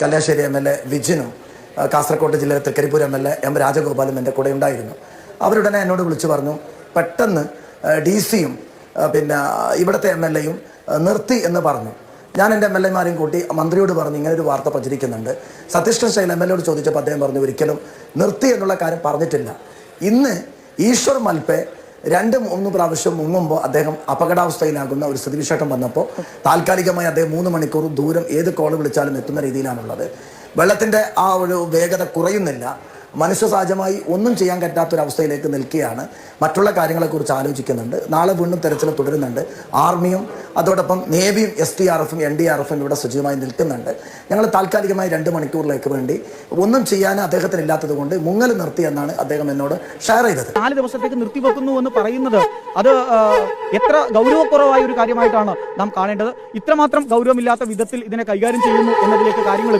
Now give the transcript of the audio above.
Kalliasseri MLA വിജിനും Kasaragod ജില്ലയിലെ Trikaripur MLA M രാജഗോപാലും എൻ്റെ കൂടെ ഉണ്ടായിരുന്നു. അവരുടനെ എന്നോട് വിളിച്ചു പറഞ്ഞു, പെട്ടെന്ന് DC-യും പിന്നെ ഇവിടുത്തെ MLA-യും നിർത്തി എന്ന് പറഞ്ഞു. ഞാൻ എൻ്റെ MLA-മാരെയും കൂട്ടി മന്ത്രിയോട് പറഞ്ഞു, ഇങ്ങനൊരു വാർത്ത പ്രചരിക്കുന്നുണ്ട്. സതീഷ് കൃഷ്ണ MLA-യോട് ചോദിച്ചപ്പോൾ അദ്ദേഹം പറഞ്ഞു, ഒരിക്കലും നിർത്തി എന്നുള്ള കാര്യം പറഞ്ഞിട്ടില്ല. ഇന്ന് ഈശ്വർ മൽപെ 2-3 പ്രാവശ്യം മുങ്ങുമ്പോൾ അദ്ദേഹം അപകടാവസ്ഥയിലാകുന്ന ഒരു സ്ഥിതിവിശേഷം വന്നപ്പോൾ താൽക്കാലികമായി അദ്ദേഹം 3 മണിക്കൂർ ദൂരം ഏത് കോൾ വിളിച്ചാലും എത്തുന്ന രീതിയിലാണുള്ളത്. വെള്ളത്തിൻ്റെ ആ ഒരു വേഗത കുറയുന്നില്ല. മനുഷ്യ സഹജമായി ഒന്നും ചെയ്യാൻ പറ്റാത്തൊരവസ്ഥയിലേക്ക് നിൽക്കുകയാണ്. മറ്റുള്ള കാര്യങ്ങളെക്കുറിച്ച് ആലോചിക്കുന്നുണ്ട്. നാളെ വീണ്ടും തെരച്ചിൽ തുടരുന്നുണ്ട്. ആർമിയും അതോടൊപ്പം നേവിയും SDRF-ഉം NDRF-ഉം ഇവിടെ സജീവമായി നിൽക്കുന്നുണ്ട്. ഞങ്ങൾ താൽക്കാലികമായി 2 മണിക്കൂറിലേക്ക് വേണ്ടി ഒന്നും ചെയ്യാൻ അദ്ദേഹത്തിന് ഇല്ലാത്തത് കൊണ്ട് മുങ്ങൽ നിർത്തി എന്നാണ് അദ്ദേഹം എന്നോട് ഷെയർ ചെയ്തത്. 4 ദിവസത്തേക്ക് നിർത്തിവെക്കുന്നു എന്ന് പറയുന്നത് അത് എത്ര ഗൗരവക്കുറവായ ഒരു കാര്യമായിട്ടാണ് നാം കാണേണ്ടത്. ഇത്രമാത്രം ഗൗരവമില്ലാത്ത വിധത്തിൽ ഇതിനെ കൈകാര്യം ചെയ്യുന്നു എന്നതിലേക്ക് കാര്യങ്ങൾ